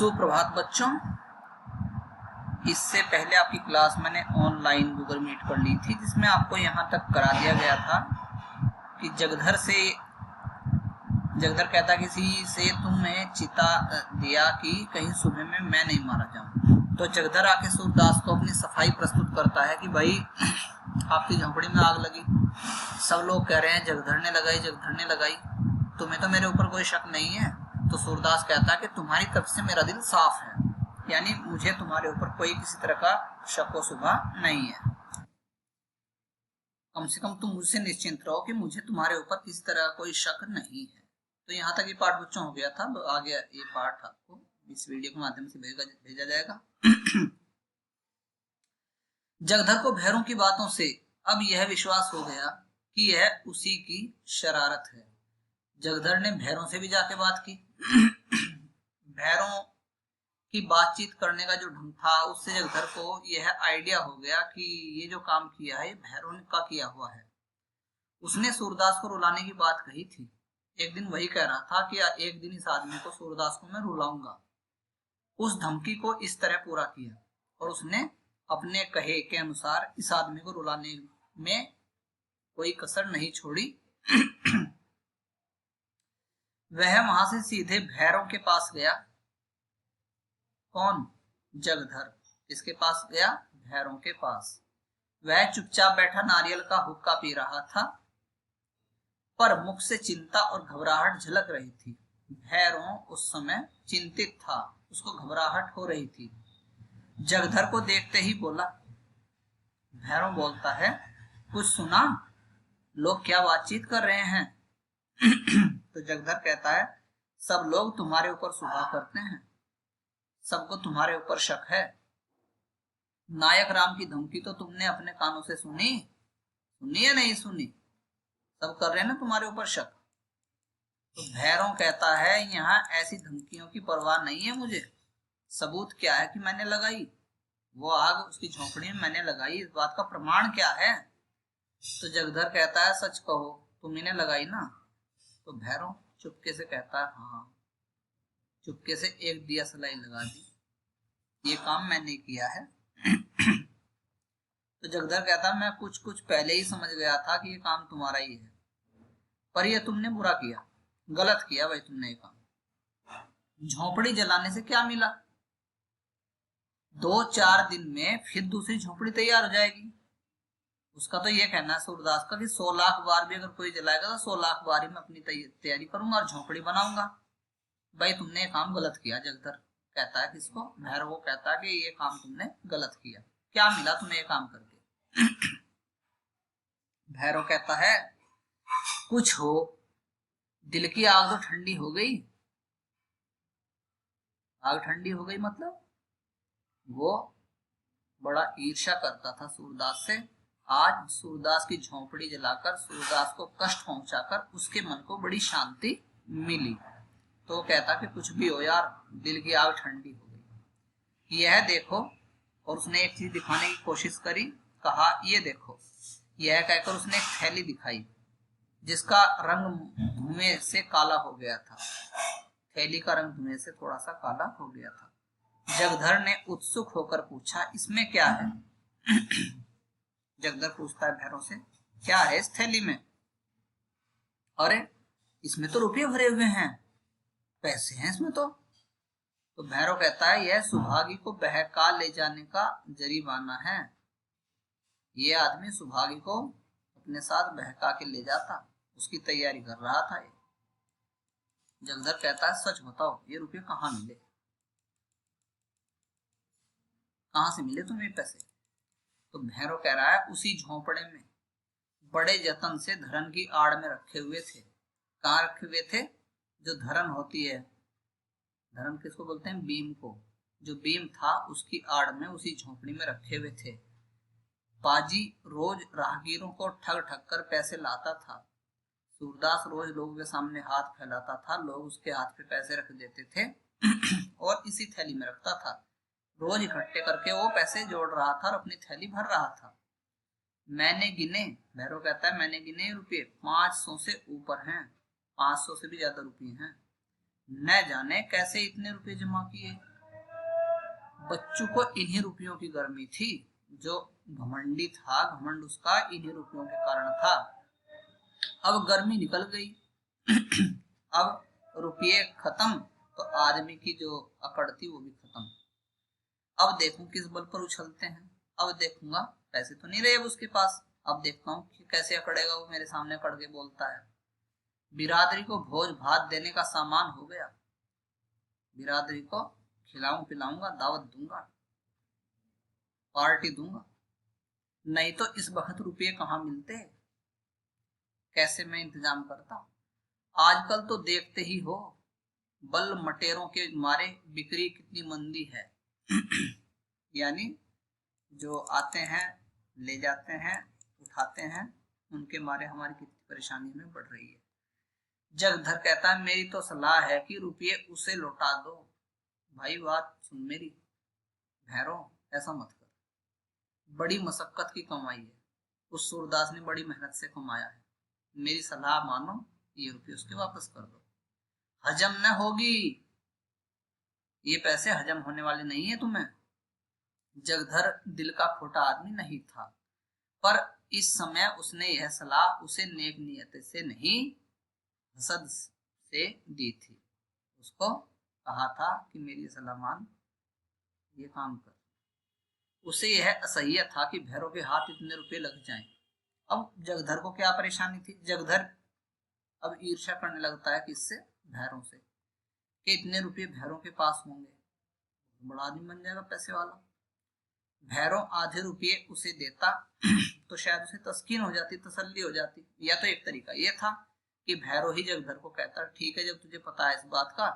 सुप्रभात बच्चों। इससे पहले आपकी क्लास मैंने ऑनलाइन गूगल मीट पर ली थी, जिसमें आपको यहाँ तक करा दिया गया था कि जगधर कहता किसी से तुम्हें चिता दिया कि कहीं सुबह में मैं नहीं मारा जाऊं। तो जगधर आके सूरदास को अपनी सफाई प्रस्तुत करता है कि भाई आपकी झोंपड़ी में आग लगी, सब लोग कह रहे हैं जगधर ने लगाई, तुम्हें तो मेरे ऊपर कोई शक नहीं है। तो सूरदास कहता है कि तुम्हारी तरफ से मेरा दिल साफ है, यानी मुझे तुम्हारे ऊपर कोई किसी तरह का शक व शुबा नहीं है। कम से कम तुम मुझसे निश्चिंत रहो कि मुझे तुम्हारे ऊपर किसी तरह का कोई शक नहीं है। तो यहाँ तक ये पाठ बच्चों हो गया था। आगे ये पाठ आपको इस वीडियो के माध्यम से भेजा जाएगा। जगधर को भैरों की बातों से अब यह विश्वास हो गया कि यह उसी की शरारत है। जगधर ने भैरों से भी जाके बात की। भैरों की बातचीत करने का जो ढंग था, उससे जगधर को यह आइडिया हो गया कि ये जो काम किया है ये भैरों का किया हुआ है। उसने सूरदास को रुलाने की बात कही थी। एक दिन वही कह रहा था कि एक दिन इस आदमी को, सूरदास को, मैं रुलाऊंगा। उस धमकी को इस तरह पूरा किया और उसने अपने कहे के अनुसार इस आदमी को रुलाने में कोई कसर नहीं छोड़ी। वह वहां से सीधे भैरों के पास गया। कौन? जगधर। इसके पास गया? भैरों के पास। वह चुपचाप बैठा नारियल का हुक्का पी रहा था, पर मुख से चिंता और घबराहट झलक रही थी। भैरों उस समय चिंतित था, उसको घबराहट हो रही थी। जगधर को देखते ही बोला। भैरों बोलता है, कुछ सुना? लोग क्या बातचीत कर रहे हैं? तो जगधर कहता है, सब लोग तुम्हारे ऊपर सुबह करते हैं, सबको तुम्हारे ऊपर शक है। नायक राम की धमकी तो तुमने अपने कानों से सुनी या नहीं सुनी? सब कर रहे हैं ना तुम्हारे ऊपर शक। तो भैरों कहता है, यहाँ ऐसी धमकियों की परवाह नहीं है मुझे। सबूत क्या है कि मैंने लगाई? वो आग उसकी झोंपड़ी में मैंने लगाई, इस बात का प्रमाण क्या है? तो जगधर कहता है, सच कहो, तुम ने लगाई ना? तो भैरों चुपके से कहता है, हाँ। चुपके से एक दिया सलाई लगा दी, ये काम मैंने किया है। तो जगधर कहता, मैं कुछ पहले ही समझ गया था कि ये काम तुम्हारा ही है, पर ये तुमने बुरा किया, गलत किया भाई तुमने ये काम। झोंपड़ी जलाने से क्या मिला? 2-4 दिन में फिर दूसरी झोंपड़ी तैयार हो जाएगी। उसका तो ये कहना है सूरदास का कि 100 लाख बार भी अगर कोई जलाएगा तो 100 लाख बार ही मैं अपनी तैयारी करूंगा और झोंपड़ी बनाऊंगा। भाई तुमने ये काम गलत किया। जगधर कहता है किसको? भैरव को कहता है कि ये काम तुमने गलत किया। क्या मिला तुम्हें ये काम करके? भैरव कहता है, कुछ हो, दिल की आग तो ठंडी हो गई। आग ठंडी हो गई मतलब वो बड़ा ईर्ष्या करता था सूरदास से। आज सूरदास की झोंपड़ी जलाकर, सूरदास को कष्ट पहुंचाकर उसके मन को बड़ी शांति मिली। तो कहता कि कुछ भी हो यार, दिल की आग ठंडी हो गई। यह देखो, और उसने एक चीज दिखाने की कोशिश करी। कहा, ये देखो। यह कहकर उसने एक थैली दिखाई जिसका रंग धुएं से काला हो गया था। थैली का रंग धुएं से थोड़ा सा काला हो गया था। जगधर ने उत्सुक होकर पूछा, इसमें क्या है? जगधर पूछता है भैरों से, क्या है इस थैली में? अरे इसमें तो रुपये भरे हुए हैं, पैसे हैं इसमें तो भैरव कहता है, यह सुभागी को बहका ले जाने का जरिमाना है। ये आदमी सुभागी को अपने साथ बहका के ले जाता, उसकी तैयारी कर रहा था ये। जगधर कहता है, सच बताओ, ये रुपये कहाँ मिले? कहाँ से मिले तुम्हें पैसे? तो भैरव कह रहा है, उसी झोंपड़े में बड़े जतन से धरन की आड़ में रखे हुए थे। कहाँ रखे हुए थे? जो धरन होती है, धरन किसको बोलते हैं? बीम को। जो बीम था उसकी आड़ में उसी झोंपड़ी में रखे हुए थे। पाजी रोज राहगीरों को ठग ठग कर पैसे लाता था। सूरदास रोज लोगों के सामने हाथ फैलाता था, लोग उसके हाथ पे पैसे रख देते थे और इसी थैली में रखता था। रोज इकट्ठे करके वो पैसे जोड़ रहा था और अपनी थैली भर रहा था। मैंने गिने, भैरव कहता है, मैंने गिने रुपये 500 से ऊपर हैं, 500 से भी ज्यादा रुपये हैं। न जाने कैसे इतने रुपए जमा किए। बच्चों को इन्हीं रुपयों की गर्मी थी, जो घमंडी था, घमंड उसका इन्हीं रुपयों के कारण था। अब गर्मी निकल गई। अब रुपये खत्म तो आदमी की जो अकड़ थी वो भी खत्म। अब देखूं किस बल पर उछलते हैं। अब देखूंगा पैसे तो नहीं रहे अब उसके पास। अब देखता हूँ कि कैसे अकड़ेगा वो, मेरे सामने अकड़ के बोलता है। बिरादरी को भोज भात देने का सामान हो गया, बिरादरी को खिलाऊं पिलाऊंगा, दावत दूंगा, पार्टी दूंगा। नहीं तो इस वक्त रुपये कहाँ मिलते, कैसे मैं इंतजाम करता। आजकल तो देखते ही हो, बल मटेरों के मारे बिक्री कितनी मंदी है। यानी जो आते हैं ले जाते हैं उठाते हैं, उनके मारे हमारी कितनी परेशानी में बढ़ रही है। जगधर कहता है मेरी तो सलाह है कि रुपये उसे लौटा दो। भाई बात सुन मेरी, भैरों ऐसा मत कर, बड़ी मशक्कत की कमाई है, उस सूरदास ने बड़ी मेहनत से कमाया है, मेरी सलाह मानो, ये रुपये उसके वापस कर दो। हजम न होगी, ये पैसे हजम होने वाले नहीं है तुम्हें। जगधर दिल का खोटा आदमी नहीं था, पर इस समय उसने यह सलाह उसे नेक नियत से नहीं, हसद से दी थी। उसको कहा था कि मेरी सलाह मान, ये काम कर। उसे यह असह्य था कि भैरों के हाथ इतने रुपए लग जाएं। अब जगधर को क्या परेशानी थी, जगधर अब ईर्ष्या करने लगता है किससे, भैरों से, कि इतने रुपये भैरों के पास होंगे, बड़ा आदमी बन जाएगा पैसे वाला। भैरों आधे रुपये उसे देता तो शायद उसे तस्कीन हो जाती, तसल्ली हो जाती। या तो एक तरीका ये था कि भैरों ही जगधर को कहता ठीक है, जब तुझे पता है इस बात का,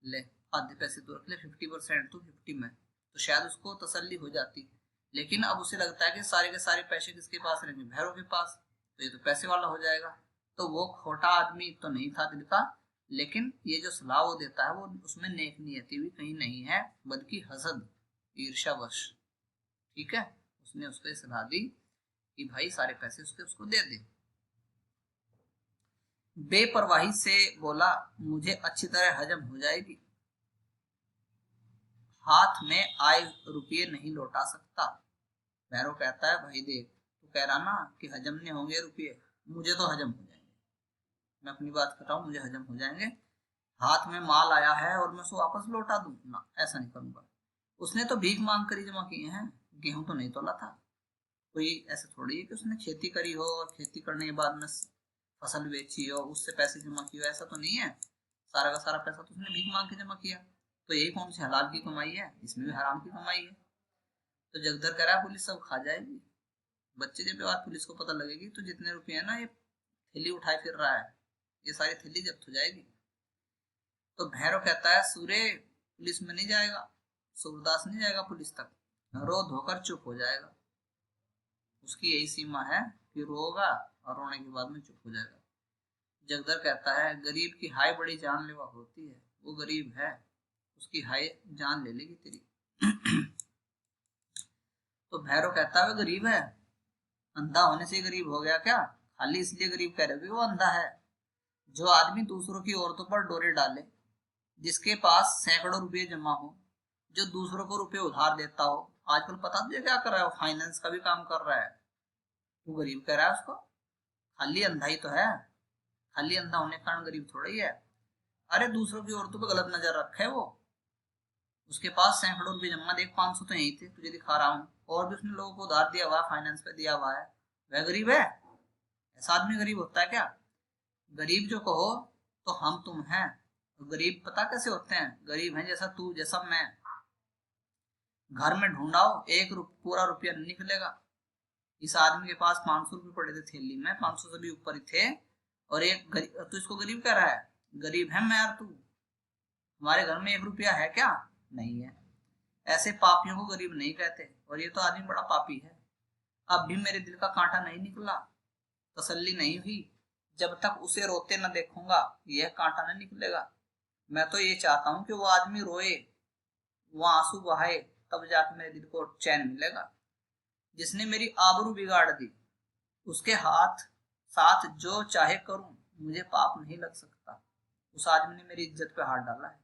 ले आधे पैसे तो रख ले, 50% तू 50 में, तो शायद उसको तसल्ली हो जाती। लेकिन अब उसे लगता है कि सारे के सारे पैसे किसके पास रहेंगे, भैरों के पास, तो ये तो पैसे वाला हो जाएगा। तो वो खोटा आदमी तो नहीं था दिल का, लेकिन ये जो सलाह वो देता है वो उसमें नेक नियति भी कहीं नहीं है, बल्कि हसद, ईर्ष्यावश। ठीक है, उसने उसको सलाह दी कि भाई सारे पैसे उसको दे दे। बेपरवाही से बोला मुझे अच्छी तरह हजम हो जाएगी, हाथ में आए रुपये नहीं लौटा सकता। भैरव कहता है भाई देख, तू कह रहा ना कि हजम नहीं होंगे रुपये, मुझे तो हजम हो जाएंगे, मैं अपनी बात कर रहा हूँ, मुझे हजम हो जाएंगे। हाथ में माल आया है और मैं उसको वापस लौटा दूं ना, ऐसा नहीं करूंगा। उसने तो भीख मांग कर ही जमा किए हैं, गेहूं तो नहीं तोला था। कोई ऐसा थोड़ी है कि उसने खेती करी हो और खेती करने के बाद में फसल बेची हो, उससे पैसे जमा किए हो, ऐसा तो नहीं है। सारा का सारा पैसा तो उसने भीख मांग के जमा किया। तो यही कौन सी हलाल की कमाई है, इसमें भी हराम की कमाई है। तो जगधर कह रहा है पुलिस सब खा जाएगी। बच्चे जब बात पुलिस को पता लगेगी तो जितने रुपये है ना ये थैली उठाए फिर रहा है, ये सारी थैली जब्त हो जाएगी। तो भैरव कहता है सूर्य पुलिस में नहीं जाएगा, सूरदास नहीं जाएगा पुलिस तक, रो धोकर चुप हो जाएगा। उसकी यही सीमा है कि रोगा और रोने के बाद में चुप हो जाएगा। जगधर कहता है गरीब की हाय बड़ी जानलेवा होती है, वो गरीब है, उसकी हाय जान ले लेगी तेरी। तो भैरव कहता है वो गरीब है, अंधा होने से गरीब हो गया क्या, खाली इसलिए गरीब कह रहे हो वो अंधा है। जो आदमी दूसरों की औरतों पर डोरे डाले, जिसके पास सैकड़ों रुपये जमा हो, जो दूसरों को रुपए उधार देता हो, आजकल पता तुझे क्या कर रहा है, वो फाइनेंस का भी काम कर रहा है, तू गरीब कह रहा है उसको। खाली अंधा ही तो है, खाली अंधा होने के कारण गरीब थोड़ा ही है। अरे दूसरों की औरतों पर गलत नजर रखे वो, उसके पास सैकड़ों रुपये जमा, देख 500 तो यही थे तुझे दिखा रहा हूँ, और भी उसने लोगों को उधार दिया हुआ है, फाइनेंस पे दिया हुआ है, वह गरीब है। ऐसा आदमी गरीब होता है क्या? गरीब जो कहो तो हम तुम हैं। गरीब पता कैसे होते हैं, गरीब हैं जैसा तू जैसा मैं। घर में ढूंढाओ पूरा रुपया नहीं निकलेगा। इस आदमी के पास 500 रुपये पड़े थे थैली में, 500 से भी ऊपर ही थे, और एक गरीब, तू इसको गरीब कह रहा है? गरीब है मैं और तू, हमारे घर में 1 रुपया है क्या? नहीं है। ऐसे पापियों को गरीब नहीं कहते, और ये तो आदमी बड़ा पापी है। अब भी मेरे दिल का कांटा नहीं निकला, तसल्ली नहीं हुई, जब तक उसे रोते न देखूंगा यह कांटा नहीं निकलेगा। मैं तो ये चाहता हूं कि वो आदमी रोए, वो आंसू बहाए, तब जाके मेरे दिल को चैन मिलेगा। जिसने मेरी आबरू बिगाड़ दी, उसके हाथ साथ जो चाहे करूं, मुझे पाप नहीं लग सकता। उस आदमी ने मेरी इज्जत पे हाथ डाला है,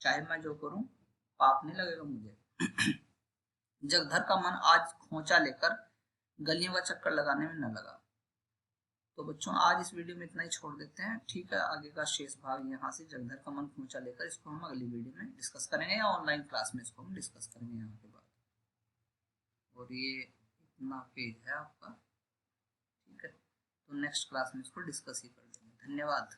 चाहे मैं जो करूं पाप नहीं लगेगा मुझे। जगधर का मन आज खोंचा लेकर गलियों का चक्कर लगाने में न लगा। तो बच्चों आज इस वीडियो में इतना ही छोड़ देते हैं, ठीक है। आगे का शेष भाग यहाँ से जगधर का मन खोंचा लेकर इसको हम अगली वीडियो में डिस्कस करेंगे या ऑनलाइन क्लास में इसको हम डिस्कस करेंगे यहाँ के बाद। और ये इतना पेज है आपका, ठीक है। तो नेक्स्ट क्लास में इसको डिस्कस ही कर लेंगे। धन्यवाद।